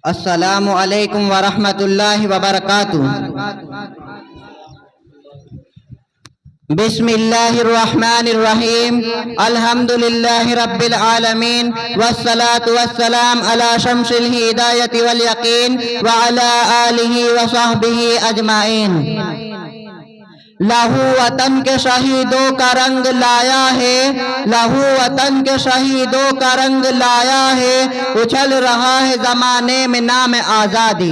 السلام علیکم ورحمۃ اللہ وبرکاتہ۔ بسم اللہ الرحمن الرحیم۔ الحمد للہ رب العالمین والصلاة والسلام علی شمس الہدایۃ والیقین وعلی آلہ وصحبہ اجمعین۔ لہو وطن کے شہیدوں کا رنگ لایا ہے، لہو وطن کے شہیدوں کا رنگ لایا ہے، اچھل رہا ہے زمانے میں نام آزادی۔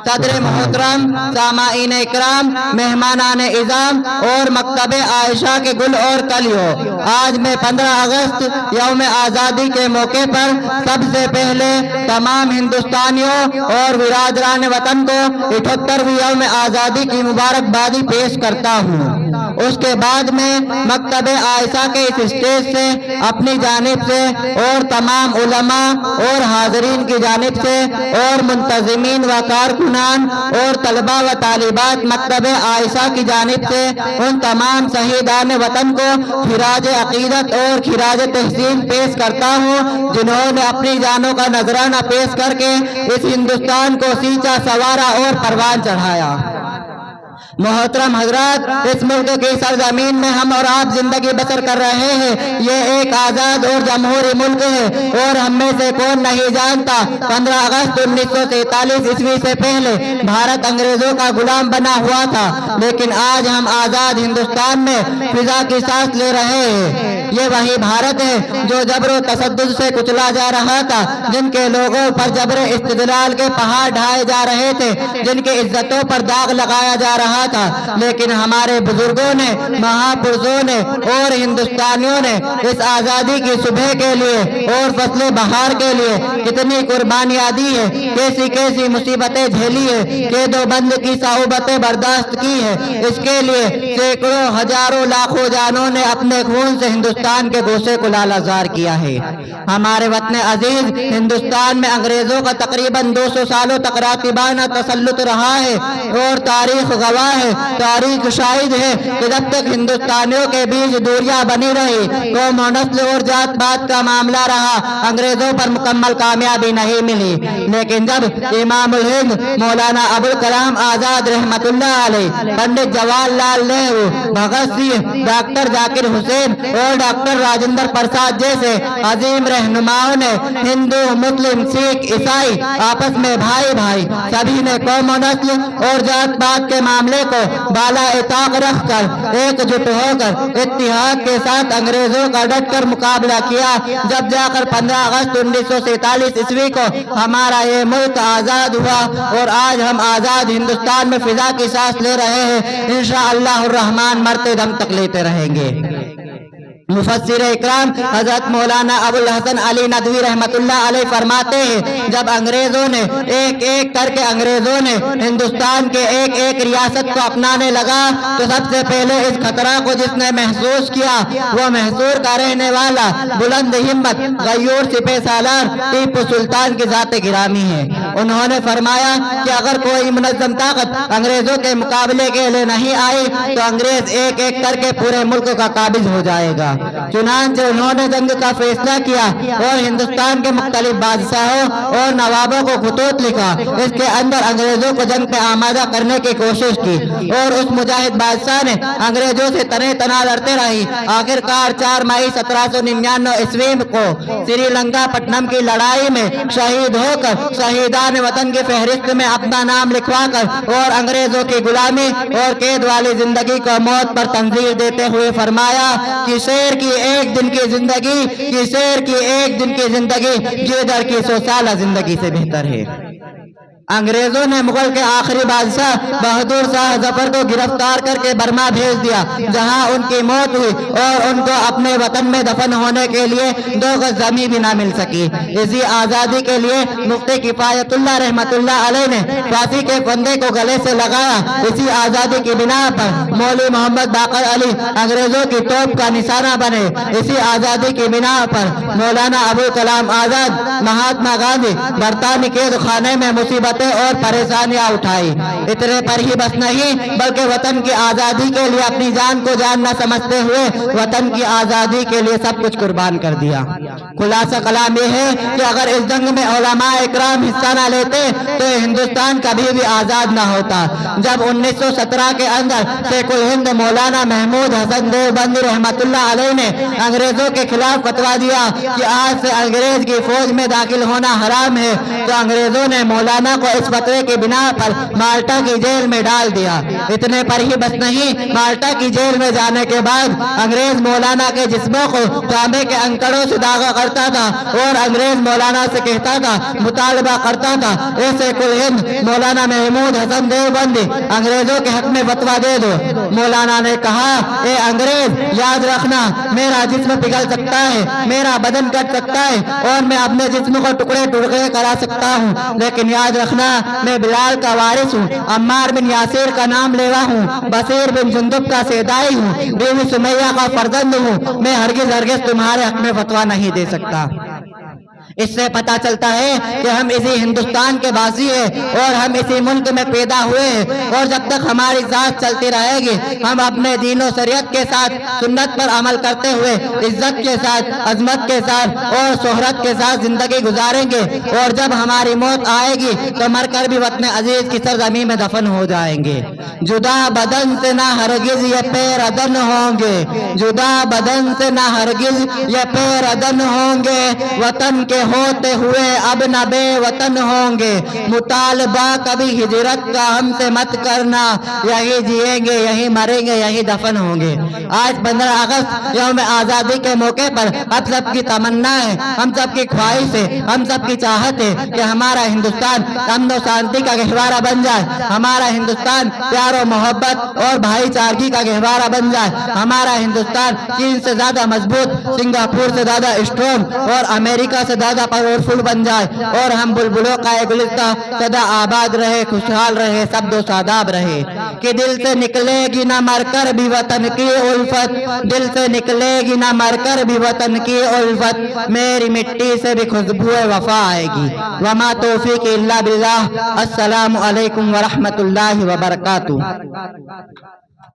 صدر محترم، سامعین اکرام، مہمانان اعظام اور مکتب عائشہ کے گل اور کلیوں، آج میں 15 اگست یوم آزادی کے موقع پر سب سے پہلے تمام ہندوستانیوں اور برادران وطن کو 78ویں یوم آزادی کی مبارکبادی پیش کرتا ہوں۔ اس کے بعد میں مکتب عائشہ کے اس اسٹیج سے اپنی جانب سے اور تمام علماء اور حاضرین کی جانب سے اور منتظمین و کارکنان اور طلباء و طالبات مکتب عائشہ کی جانب سے ان تمام شہیدان وطن کو خراج عقیدت اور خراج تحسین پیش کرتا ہوں، جنہوں نے اپنی جانوں کا نذرانہ پیش کر کے اس ہندوستان کو سینچا، سنوارا اور پروان چڑھایا۔ محترم حضرات، اس ملک کی سرزمین میں ہم اور آپ زندگی بسر کر رہے ہیں۔ یہ ایک آزاد اور جمہوری ملک ہے اور ہم میں سے کون نہیں جانتا 15 اگست 1947 عیسوی سے پہلے بھارت انگریزوں کا غلام بنا ہوا تھا، لیکن آج ہم آزاد ہندوستان میں فضا کی سانس لے رہے ہیں۔ یہ وہی بھارت ہے جو جبر و تشدد سے کچلا جا رہا تھا، جن کے لوگوں پر جبر استدلال کے پہاڑ ڈھائے جا رہے تھے، جن کی عزتوں پر داغ لگایا جا رہا تھا، لیکن ہمارے بزرگوں نے، مہاپرشوں نے اور ہندوستانیوں نے اس آزادی کی صبح کے لیے اور فصل بہار کے لیے کتنی قربانیاں دی ہے، کیسی کیسی مصیبتیں جھیلی ہے، قید و بند کی صعوبتیں برداشت کی ہے۔ اس کے لیے سینکڑوں ہزاروں لاکھوں جانوں نے اپنے خون سے ہندوستان کے گوشے کو لالزار کیا ہے۔ ہمارے وطن عزیز ہندوستان میں انگریزوں کا تقریباً 200 سالوں تک راتبانہ تسلط رہا ہے اور تاریخ گواہ ہے، تاریخ شاہد ہے کہ جب تک ہندوستانیوں کے بیچ دوریاں بنی رہی، قوم و نسل اور ذات پات کا معاملہ رہا، انگریزوں پر مکمل کامیابی نہیں ملی۔ لیکن جب امام الہند مولانا ابوالکلام آزاد رحمت اللہ علیہ، پنڈت جواہر لال نہرو، بھگت سنگھ، ڈاکٹر ذاکر حسین اور ڈاکٹر راجندر پرساد جیسے عظیم رہنماؤں نے ہندو، مسلم، سکھ، عیسائی آپس میں بھائی بھائی سبھی نے قوم و نسل اور ذات پات کے معاملے کو بالا طاق رکھ کر ایک جٹ ہو کر اتحاد کے ساتھ انگریزوں کا ڈٹ کر مقابلہ کیا، جب جا کر 15 اگست 1947 عیسوی کو ہمارا یہ ملک آزاد ہوا اور آج ہم آزاد ہندوستان میں فضا کی سانس لے رہے ہیں۔ انشاءاللہ الرحمن مرتے دم تک لیتے رہیں گے۔ مفسر اکرام حضرت مولانا ابوالحسن علی ندوی رحمت اللہ علیہ فرماتے ہیں، جب انگریزوں نے ایک ایک کر کے انگریزوں نے ہندوستان کے ایک ایک ریاست کو اپنانے لگا تو سب سے پہلے اس خطرہ کو جس نے محسوس کیا وہ محصور کا رہنے والا بلند ہمت غیور سپہ سالار ٹیپو سلطان کی ذات گرامی ہے۔ انہوں نے فرمایا کہ اگر کوئی منظم طاقت انگریزوں کے مقابلے کے لیے نہیں آئی تو انگریز ایک ایک کر کے پورے ملک کا قابض ہو جائے گا۔ چنانچہ انہوں نے جنگ کا فیصلہ کیا اور ہندوستان کے مختلف بادشاہوں اور نوابوں کو خطوط لکھا، اس کے اندر انگریزوں کو جنگ پہ آمادہ کرنے کی کوشش کی اور اس مجاہد بادشاہ نے انگریزوں سے تنے تنا لڑتے رہی۔ آخر کار 4 مئی 1799 عیسوی کو سری لنکا پٹنم کی لڑائی میں شہید ہو کر شہیدان وطن کی فہرست میں اپنا نام لکھوا کر اور انگریزوں کی غلامی اور قید والی زندگی کو موت پر تنظیر دیتے ہوئے فرمایا کہ شیر کی ایک دن کی زندگی، کہ شیر کی ایک دن کی زندگی جیدر کی 100 سالہ زندگی سے بہتر ہے۔ انگریزوں نے مغل کے آخری بادشاہ بہادر شاہ ظفر کو گرفتار کر کے برما بھیج دیا، جہاں ان کی موت ہوئی اور ان کو اپنے وطن میں دفن ہونے کے لیے 2 گز زمین بھی نہ مل سکی۔ اسی آزادی کے لیے مفتی کفایت اللہ رحمت اللہ علیہ نے پھانسی کے پھندے کو گلے سے لگایا۔ اسی آزادی کی بنا پر مولوی محمد باقر علی انگریزوں کی توپ کا نشانہ بنے۔ اسی آزادی کی بنا پر مولانا ابوالکلام آزاد، مہاتما گاندھی برطانوی قید خانے میں مصیبت مصیبتیں اور پریشانیاں اٹھائی. اتنے پر ہی بس نہیں بلکہ وطن کی آزادی کے لیے اپنی جان کو جان نہ سمجھتے ہوئے وطن کی آزادی کے لیے سب کچھ قربان کر دیا. خلاصہ کلام یہ ہے کہ اگر اس جنگ میں علماء اکرام حصہ نہ لیتے تو ہندوستان کبھی بھی آزاد نہ ہوتا. جب 1917 کے اندر شیخ الہند مولانا محمود حسن دیوبندی رحمت اللہ علیہ نے انگریزوں کے خلاف فتویٰ دیا کہ آج سے انگریز کی فوج میں داخل ہونا حرام ہے تو انگریزوں نے مولانا کو اس فتوے کی بنا پر مالٹا کی جیل میں ڈال دیا. اتنے پر ہی بس نہیں مالٹا کی جیل میں جانے کے بعد انگریز مولانا کے جسموں کو تانبے کے انکڑوں سے داغا کرتا تھا اور انگریز مولانا سے کہتا تھا مطالبہ کرتا تھا ایسے کل ہند مولانا محمود حسن دیوبندی انگریزوں کے حق میں فتویٰ دے دو. مولانا نے کہا اے انگریز یاد رکھنا میرا جسم پگھل سکتا ہے میرا بدن کٹ سکتا ہے اور میں اپنے جسم کو ٹکڑے ٹکڑے کرا سکتا ہوں لیکن یاد رکھنا میں بلال کا وارث ہوں عمار بن یاسر کا نام لیوا ہوں بصیر بن جندب کا سیدائی ہوں بیوی سمیہ کا فرزند ہوں میں ہرگز تمہارے حق میں فتویٰ نہیں دے سکتا. اس سے پتہ چلتا ہے کہ ہم اسی ہندوستان کے باسی ہیں اور ہم اسی ملک میں پیدا ہوئے ہیں اور جب تک ہماری ذات چلتی رہے گی ہم اپنے دین و شریعت کے ساتھ سنت پر عمل کرتے ہوئے عزت کے ساتھ عظمت کے ساتھ اور شہرت کے ساتھ زندگی گزاریں گے اور جب ہماری موت آئے گی تو مر کر بھی وطن عزیز کی سرزمین میں دفن ہو جائیں گے. جدا بدن سے نہ ہرگز یہ پیر ادن ہوں گے جدا بدن سے نہ ہرگز یہ پیر ادن ہوں گے وطن کے ہوتے ہوئے اب نہ بے وطن ہوں گے مطالبہ کبھی ہجرت کا ہم سے مت کرنا یہی جئیں گے یہی مریں گے یہی دفن ہوں گے. آج 15 اگست یوم آزادی کے موقع پر ہم سب کی تمنا ہے ہم سب کی خواہش ہے ہم سب کی چاہت ہے کہ ہمارا ہندوستان امن و شانتی کا گہوارہ بن جائے ہمارا ہندوستان پیار و محبت اور بھائی چارگی کا گہوارہ بن جائے ہمارا ہندوستان چین سے زیادہ مضبوط سنگاپور سے زیادہ اسٹرانگ اور امریکہ سے زیادہ پاورفل بن جائے اور ہم بلبلوں کا گلستہ سدا آباد رہے خوشحال رہے سبز و شاداب رہے. کہ دل سے نکلے گی نہ مر کر بھی وطن کی الفت دل سے نکلے گی نہ مر کر بھی وطن کی الفت میری مٹی سے بھی خوشبو وفا آئے گی. وما توفیق الا باللہ. السلام علیکم ورحمۃ اللہ وبرکاتہ.